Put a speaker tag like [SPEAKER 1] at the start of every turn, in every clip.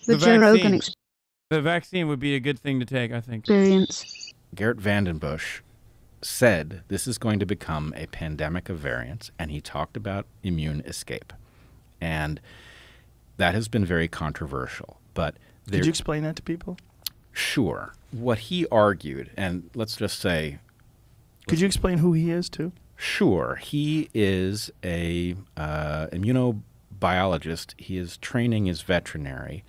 [SPEAKER 1] The Joe Rogan
[SPEAKER 2] The vaccine would be a good thing to take, I think.
[SPEAKER 1] experience.
[SPEAKER 3] Geert Vandenbush said this is going to become a pandemic of variants, and he talked about immune escape. And that has been very controversial. But
[SPEAKER 4] Could you explain that to people?
[SPEAKER 3] Sure. What he argued, and let's just say...
[SPEAKER 4] Could you explain who he is, too?
[SPEAKER 3] Sure. He is a immunobiologist. His training is veterinary.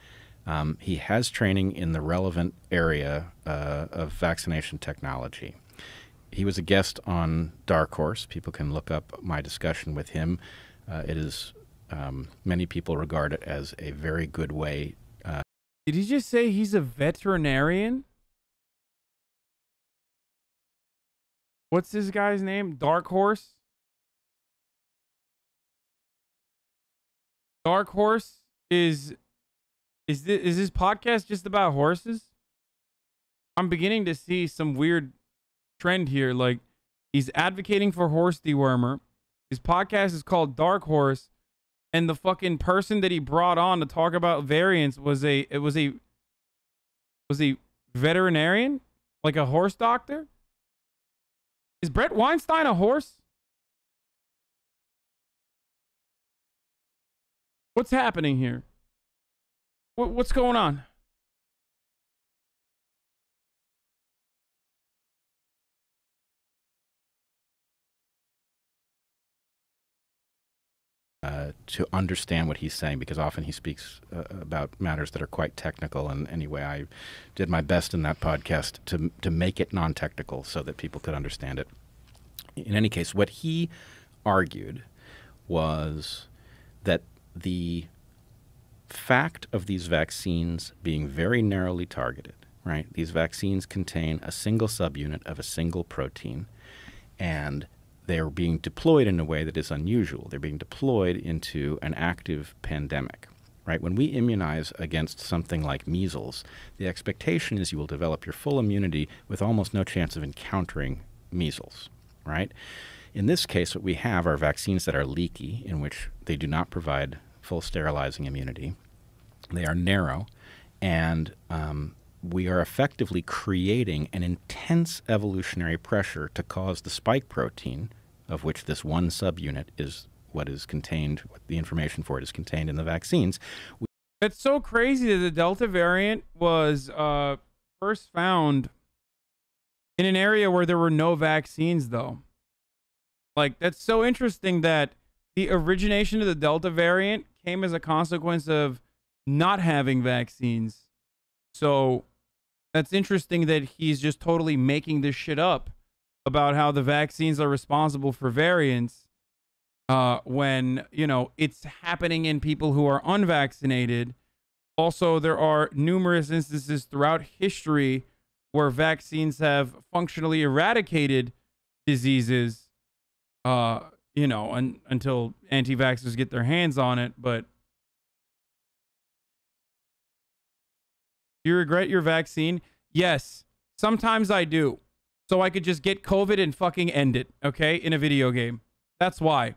[SPEAKER 3] He has training in the relevant area of vaccination technology. He was a guest on Dark Horse. People can look up my discussion with him. It is many people regard it as a very good way.
[SPEAKER 2] Did he just say he's a veterinarian? What's this guy's name? Dark Horse? Dark Horse is this podcast just about horses? I'm beginning to see some weird trend here. Like, he's advocating for horse dewormer. His podcast is called Dark Horse, and the fucking person that he brought on to talk about variants was a veterinarian, like a horse doctor. Is Bret Weinstein a horse? What's happening here? What's going on?
[SPEAKER 3] To understand what he's saying, because often he speaks about matters that are quite technical. And anyway, I did my best in that podcast to make it non-technical so that people could understand it. In any case, what he argued was that the fact of these vaccines being very narrowly targeted, right? These vaccines contain a single subunit of a single protein, and they're being deployed in a way that is unusual. They're being deployed into an active pandemic, right? When we immunize against something like measles, the expectation is you will develop your full immunity with almost no chance of encountering measles, right? In this case, what we have are vaccines that are leaky, in which they do not provide full sterilizing immunity. They are narrow, and we are effectively creating an intense evolutionary pressure to cause the spike protein, of which this one subunit is what is contained, what the information for it is contained in the vaccines.
[SPEAKER 2] It's so crazy that the Delta variant was first found in an area where there were no vaccines, though. Like, that's so interesting that the origination of the Delta variant came as a consequence of not having vaccines. So that's interesting that he's just totally making this shit up about how the vaccines are responsible for variants when, you know, it's happening in people who are unvaccinated. Also, there are numerous instances throughout history where vaccines have functionally eradicated diseases, you know, until anti-vaxxers get their hands on it. But do you regret your vaccine? Yes, sometimes I do. So I could just get COVID and fucking end it, okay, in a video game. That's why.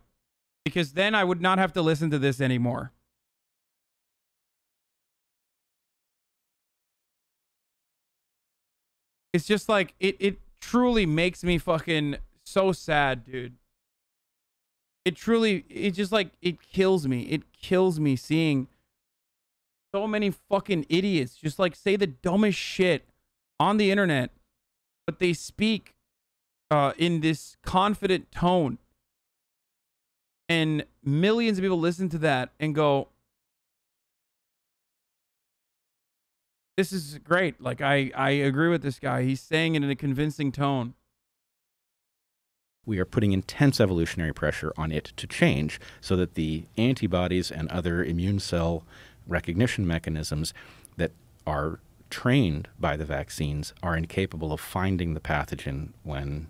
[SPEAKER 2] Because then I would not have to listen to this anymore. It's just like, it truly makes me fucking so sad, dude. It just like, it kills me. It kills me seeing so many fucking idiots just like say the dumbest shit on the internet, but they speak in this confident tone. And millions of people listen to that and go, this is great. Like, I agree with this guy. He's saying it in a convincing tone.
[SPEAKER 3] We are putting intense evolutionary pressure on it to change so that the antibodies and other immune cell recognition mechanisms that are trained by the vaccines are incapable of finding the pathogen when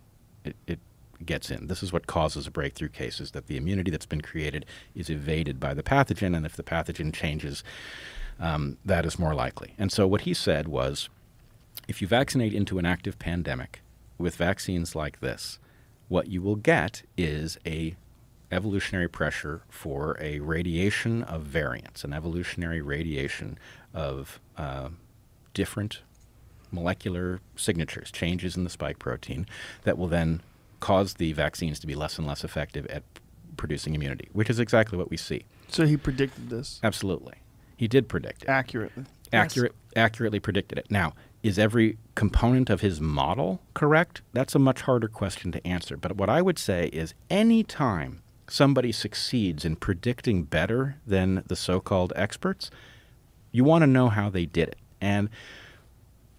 [SPEAKER 3] it gets in. This is what causes a breakthrough case, is that the immunity that's been created is evaded by the pathogen, and if the pathogen changes, that is more likely. And so what he said was, if you vaccinate into an active pandemic with vaccines like this, what you will get is a evolutionary pressure for a radiation of variants, an evolutionary radiation of different molecular signatures, changes in the spike protein, that will then cause the vaccines to be less and less effective at producing immunity, which is exactly what we see.
[SPEAKER 4] So he predicted this
[SPEAKER 3] Absolutely. He did predict it.
[SPEAKER 4] accurately.
[SPEAKER 3] Accurately predicted it. Now, is every component of his model correct? That's a much harder question to answer. But what I would say is any time somebody succeeds in predicting better than the so-called experts, you want to know how they did it. And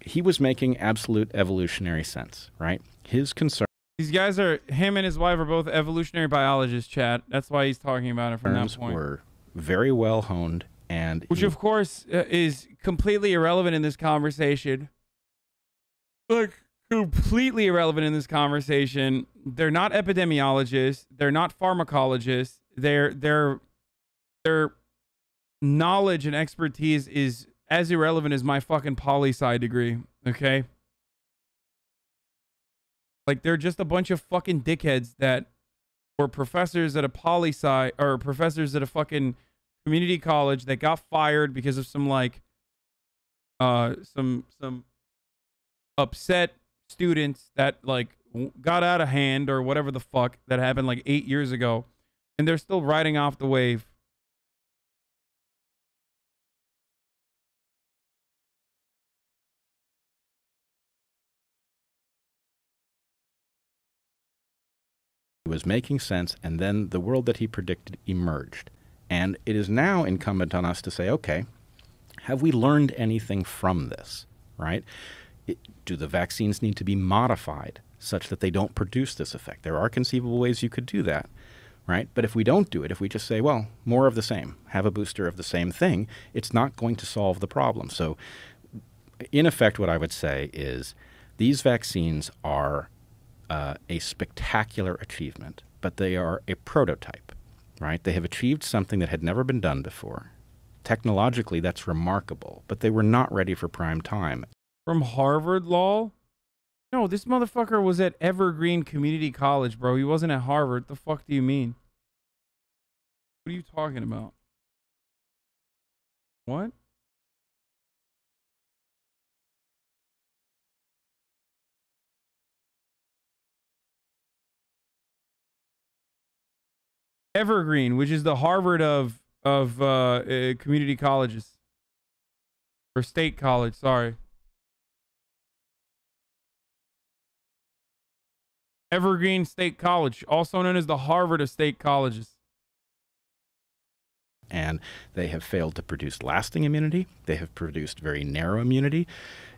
[SPEAKER 3] he was making absolute evolutionary sense, right? His concern
[SPEAKER 2] These guys him and his wife are both evolutionary biologists, Chad. That's why he's talking about it from that point.
[SPEAKER 3] were very well honed, and
[SPEAKER 2] Which, of course, is completely irrelevant in this conversation. Like, completely irrelevant in this conversation. They're not epidemiologists. They're not pharmacologists. Their knowledge and expertise is as irrelevant as my fucking poli-sci degree, okay? Like, they're just a bunch of fucking dickheads that were professors at a poli-sci, or professors at a fucking community college that got fired because of some, like, some upset students that, like, got out of hand or whatever the fuck that happened, like, 8 years ago. And they're still riding off the wave.
[SPEAKER 3] was making sense, and then the world that he predicted emerged. And it is now incumbent on us to say, okay, have we learned anything from this, right? Do the vaccines need to be modified such that they don't produce this effect? There are conceivable ways you could do that, right? But if we don't do it, if we just say, well, more of the same, have a booster of the same thing, it's not going to solve the problem. So in effect, what I would say is these vaccines are a spectacular achievement, but they are a prototype, right? They have achieved something that had never been done before. Technologically, that's remarkable, but they were not ready for prime time.
[SPEAKER 2] From Harvard, lol? No, this motherfucker was at Evergreen Community College, bro. He wasn't at Harvard. The fuck do you mean? What are you talking about? What? Evergreen, which is the Harvard of community colleges. Or state college, sorry. Evergreen State College, also known as the Harvard of state colleges.
[SPEAKER 3] And they have failed to produce lasting immunity. They have produced very narrow immunity.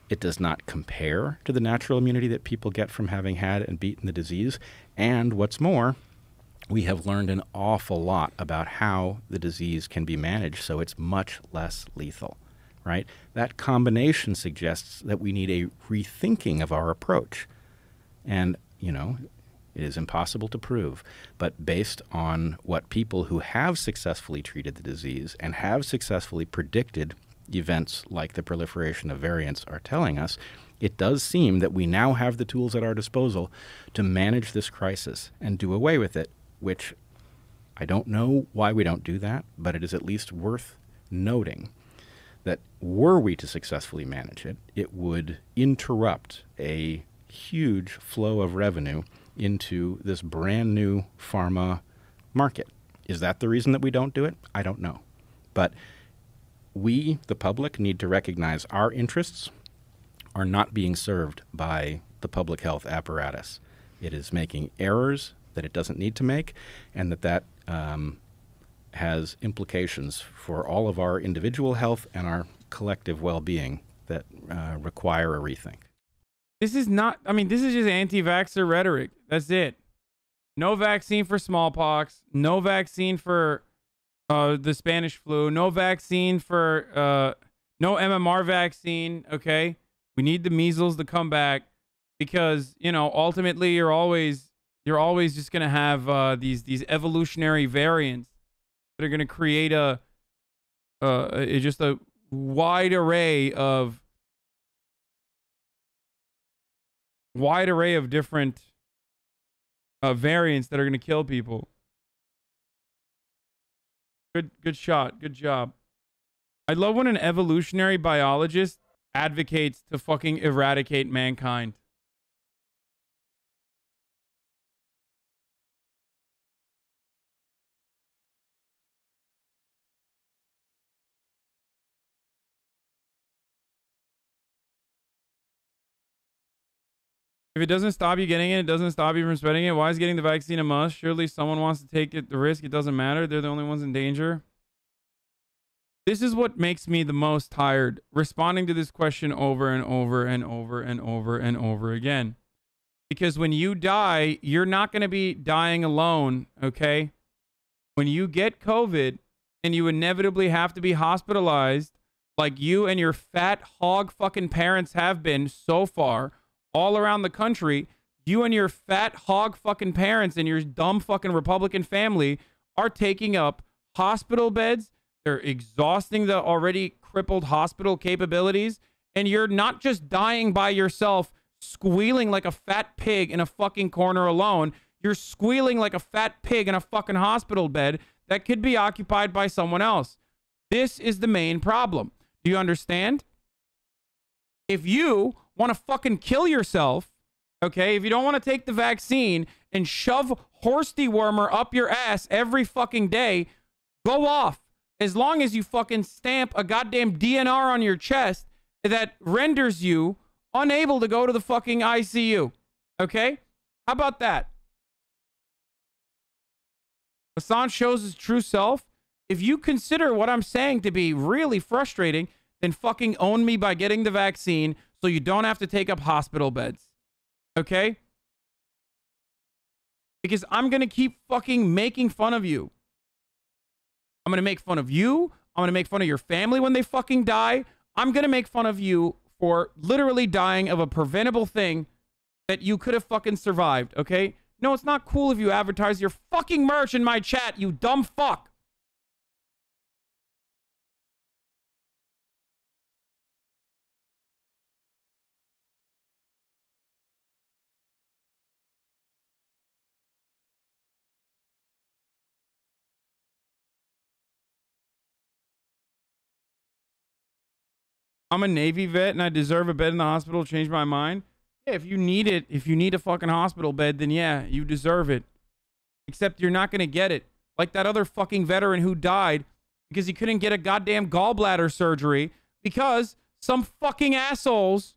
[SPEAKER 3] It does not compare to the natural immunity that people get from having had and beaten the disease. And what's more, we have learned an awful lot about how the disease can be managed so it's much less lethal, right? That combination suggests that we need a rethinking of our approach. And, you know, it is impossible to prove, but based on what people who have successfully treated the disease and have successfully predicted events like the proliferation of variants are telling us, it does seem that we now have the tools at our disposal to manage this crisis and do away with it, which I don't know why we don't do that, but it is at least worth noting that were we to successfully manage it, it would interrupt a huge flow of revenue into this brand new pharma market. Is that the reason that we don't do it? I don't know. But we, the public, need to recognize our interests are not being served by the public health apparatus. It is making errors that it doesn't need to make, and that has implications for all of our individual health and our collective well-being that require a rethink.
[SPEAKER 2] This is not, I mean, this is just anti-vaxxer rhetoric. That's it. No vaccine for smallpox. No vaccine for the Spanish flu. No vaccine for, no MMR vaccine, okay? We need the measles to come back because, you know, ultimately you're always just going to have these evolutionary variants that are going to create just a wide array of different variants that are going to kill people. Good shot. Good job. I love when an evolutionary biologist advocates to fucking eradicate mankind. If it doesn't stop you getting it, it doesn't stop you from spreading it. Why is getting the vaccine a must? Surely someone wants to take the risk. It doesn't matter. They're the only ones in danger. This is what makes me the most tired, responding to this question over and over and over and over and over again. Because when you die, you're not going to be dying alone, okay? When you get COVID and you inevitably have to be hospitalized, like you and your fat hog fucking parents have been so far, all around the country, you and your fat hog fucking parents and your dumb fucking Republican family are taking up hospital beds. They're exhausting the already crippled hospital capabilities. And you're not just dying by yourself, squealing like a fat pig in a fucking corner alone. You're squealing like a fat pig in a fucking hospital bed that could be occupied by someone else. This is the main problem. Do you understand? If you want to fucking kill yourself, okay, if you don't want to take the vaccine and shove horse dewormer up your ass every fucking day, go off. As long as you fucking stamp a goddamn DNR on your chest that renders you unable to go to the fucking ICU. Okay? How about that? Assange shows his true self. If you consider what I'm saying to be really frustrating, then fucking own me by getting the vaccine so you don't have to take up hospital beds. Okay? Because I'm going to keep fucking making fun of you. I'm going to make fun of you. I'm going to make fun of your family when they fucking die. I'm going to make fun of you for literally dying of a preventable thing that you could have fucking survived, okay? No, it's not cool if you advertise your fucking merch in my chat, you dumb fuck. I'm a Navy vet and I deserve a bed in the hospital. Change my mind. Yeah, if you need it, if you need a fucking hospital bed, then yeah, you deserve it. Except you're not going to get it. Like that other fucking veteran who died because he couldn't get a goddamn gallbladder surgery because some fucking assholes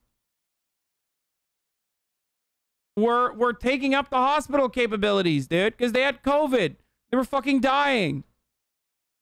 [SPEAKER 2] were taking up the hospital capabilities, dude, because they had COVID. They were fucking dying.